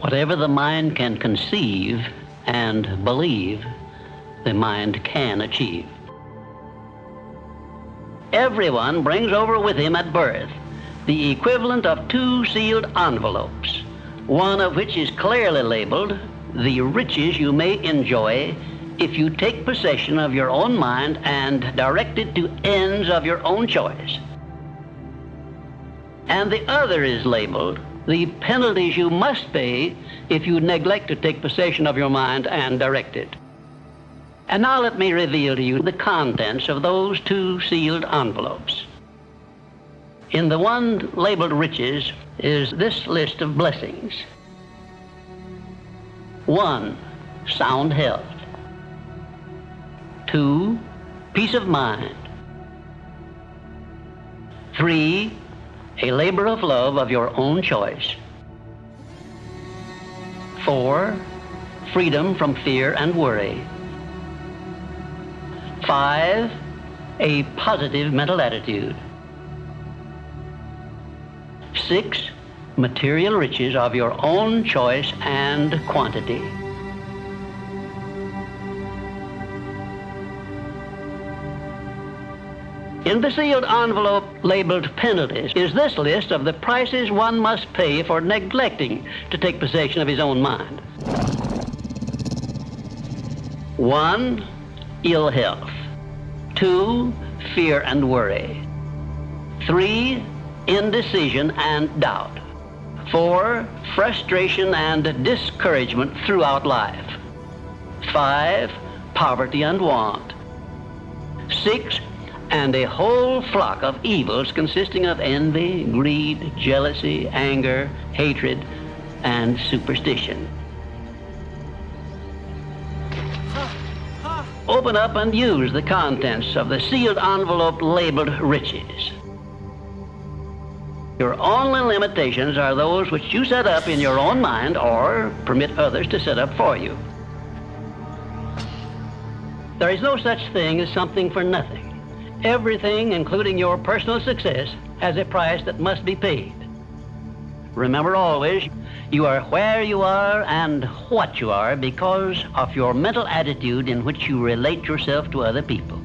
Whatever the mind can conceive and believe, the mind can achieve. Everyone brings over with him at birth the equivalent of 2 sealed envelopes, one of which is clearly labeled the riches you may enjoy if you take possession of your own mind and direct it to ends of your own choice. And the other is labeled the penalties you must pay if you neglect to take possession of your mind and direct it. And now let me reveal to you the contents of those 2 sealed envelopes. In the one labeled riches is this list of blessings. 1, sound health. 2, peace of mind. 3, a labor of love of your own choice. 4, freedom from fear and worry. 5, a positive mental attitude. 6, material riches of your own choice and quantity. In the sealed envelope labeled penalties is this list of the prices one must pay for neglecting to take possession of his own mind. 1, ill health. 2, fear and worry. 3, indecision and doubt. 4, frustration and discouragement throughout life. 5, poverty and want. 6, and a whole flock of evils consisting of envy, greed, jealousy, anger, hatred, and superstition. Open up and use the contents of the sealed envelope labeled riches. Your only limitations are those which you set up in your own mind or permit others to set up for you. There is no such thing as something for nothing. Everything, including your personal success, has a price that must be paid. Remember always, you are where you are and what you are because of your mental attitude in which you relate yourself to other people.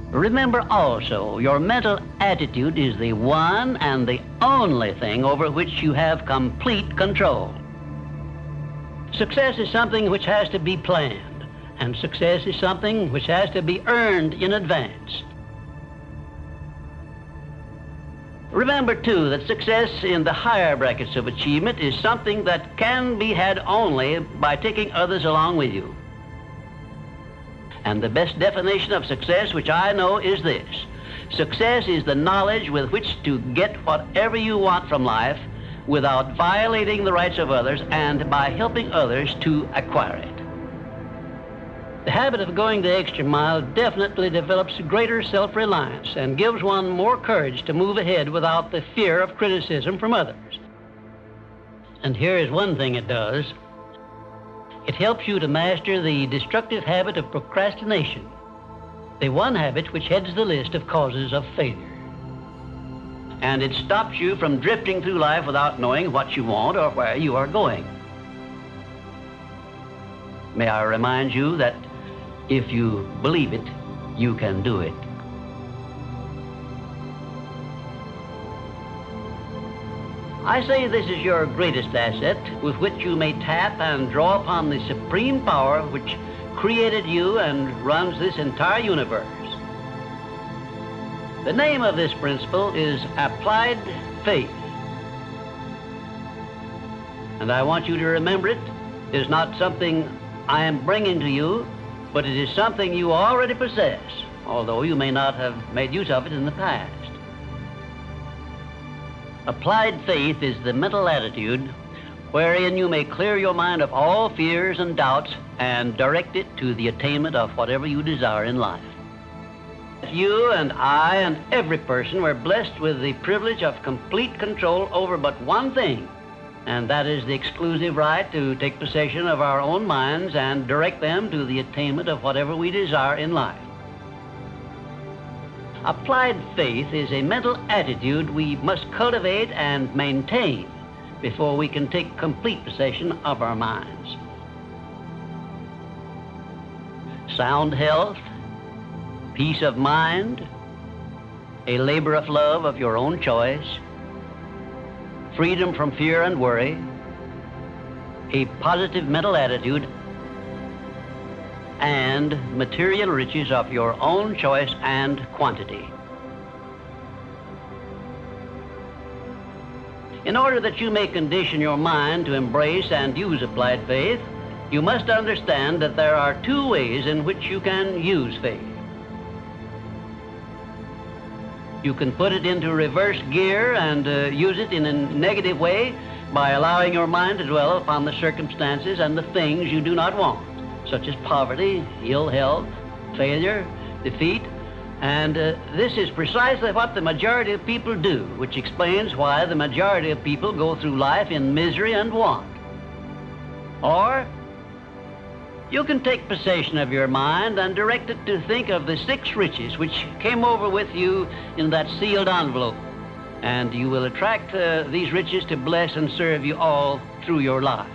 Remember also, your mental attitude is the one and the only thing over which you have complete control. Success is something which has to be planned. And success is something which has to be earned in advance. Remember, too, that success in the higher brackets of achievement is something that can be had only by taking others along with you. And the best definition of success which I know is this: success is the knowledge with which to get whatever you want from life without violating the rights of others and by helping others to acquire it. The habit of going the extra mile definitely develops greater self-reliance and gives one more courage to move ahead without the fear of criticism from others. And here is one thing it does. It helps you to master the destructive habit of procrastination, the one habit which heads the list of causes of failure. And it stops you from drifting through life without knowing what you want or where you are going. May I remind you that if you believe it, you can do it. I say this is your greatest asset with which you may tap and draw upon the supreme power which created you and runs this entire universe. The name of this principle is applied faith. And I want you to remember it is not something I am bringing to you, but it is something you already possess, although you may not have made use of it in the past. Applied faith is the mental attitude wherein you may clear your mind of all fears and doubts and direct it to the attainment of whatever you desire in life. You and I and every person were blessed with the privilege of complete control over but one thing, and that is the exclusive right to take possession of our own minds and direct them to the attainment of whatever we desire in life. Applied faith is a mental attitude we must cultivate and maintain before we can take complete possession of our minds. Sound health, peace of mind, a labor of love of your own choice, freedom from fear and worry, a positive mental attitude, and material riches of your own choice and quantity. In order that you may condition your mind to embrace and use applied faith, you must understand that there are two ways in which you can use faith. You can put it into reverse gear and use it in a negative way by allowing your mind to dwell upon the circumstances and the things you do not want, such as poverty, ill health, failure, defeat. And this is precisely what the majority of people do, which explains why the majority of people go through life in misery and want. Or you can take possession of your mind and direct it to think of the 6 riches which came over with you in that sealed envelope, and you will attract these riches to bless and serve you all through your life.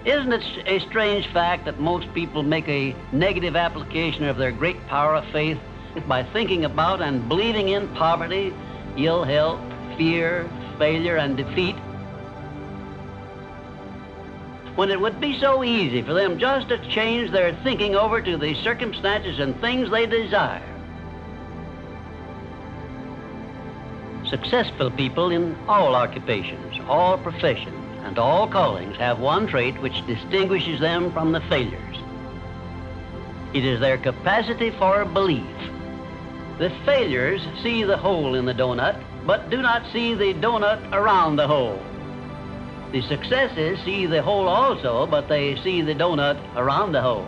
Isn't it a strange fact that most people make a negative application of their great power of faith by thinking about and believing in poverty, ill health, fear, failure, and defeat, when it would be so easy for them just to change their thinking over to the circumstances and things they desire? Successful people in all occupations, all professions, and all callings have one trait which distinguishes them from the failures. It is their capacity for belief. The failures see the hole in the donut, but do not see the donut around the hole. The successes see the hole also, but they see the donut around the hole.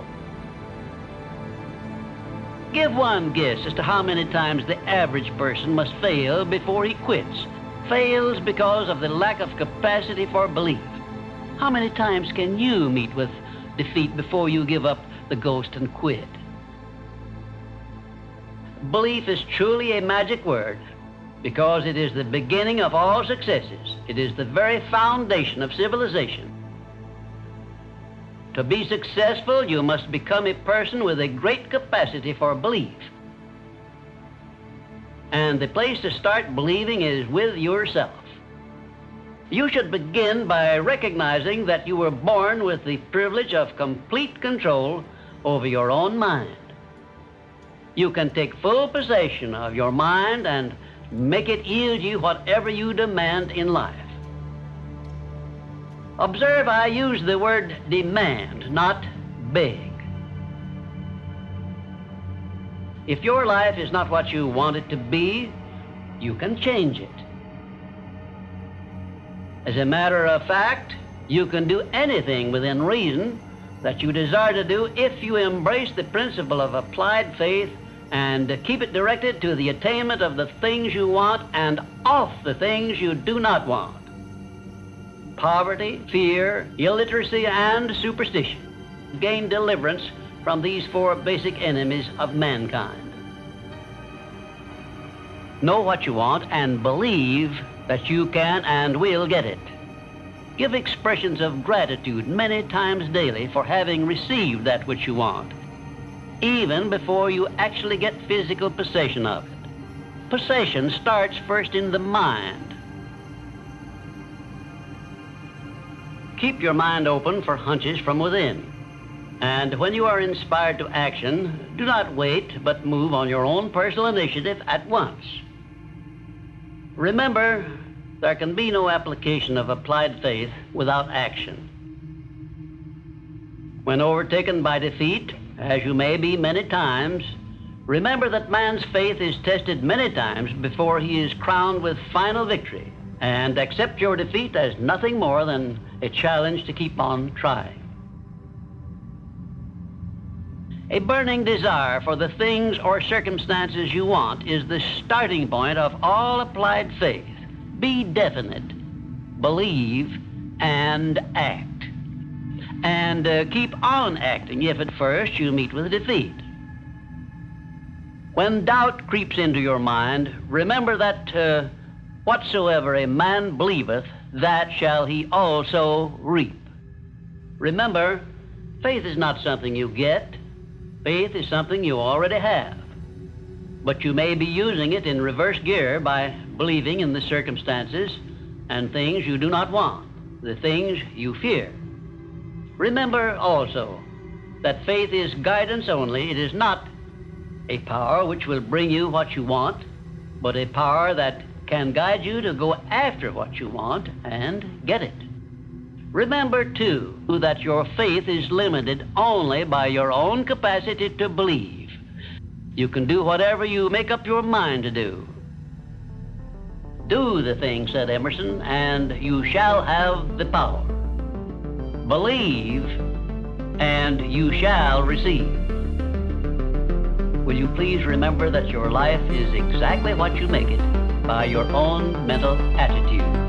Give one guess as to how many times the average person must fail before he quits. Fails because of the lack of capacity for belief. How many times can you meet with defeat before you give up the ghost and quit? Belief is truly a magic word because it is the beginning of all successes. It is the very foundation of civilization. To be successful, you must become a person with a great capacity for belief. And the place to start believing is with yourself. You should begin by recognizing that you were born with the privilege of complete control over your own mind. You can take full possession of your mind and make it yield you whatever you demand in life. Observe, I use the word demand, not beg. If your life is not what you want it to be, you can change it. As a matter of fact, you can do anything within reason that you desire to do if you embrace the principle of applied faith and keep it directed to the attainment of the things you want and off the things you do not want. Poverty, fear, illiteracy, and superstition. Gain deliverance from these 4 basic enemies of mankind. Know what you want and believe that you can and will get it. Give expressions of gratitude many times daily for having received that which you want, even before you actually get physical possession of it. Possession starts first in the mind. Keep your mind open for hunches from within. And when you are inspired to action, do not wait, but move on your own personal initiative at once. Remember, there can be no application of applied faith without action. When overtaken by defeat, as you may be many times, remember that man's faith is tested many times before he is crowned with final victory, and accept your defeat as nothing more than a challenge to keep on trying. A burning desire for the things or circumstances you want is the starting point of all applied faith. Be definite, believe, and act. And keep on acting if at first you meet with defeat. When doubt creeps into your mind, remember that Whatsoever a man believeth, that shall he also reap. Remember, faith is not something you get. Faith is something you already have. But you may be using it in reverse gear by believing in the circumstances and things you do not want, the things you fear. Remember also that faith is guidance only. It is not a power which will bring you what you want, but a power that can guide you to go after what you want and get it. Remember, too, that your faith is limited only by your own capacity to believe. You can do whatever you make up your mind to do. Do the thing, said Emerson, and you shall have the power. Believe, and you shall receive. Will you please remember that your life is exactly what you make it by your own mental attitude?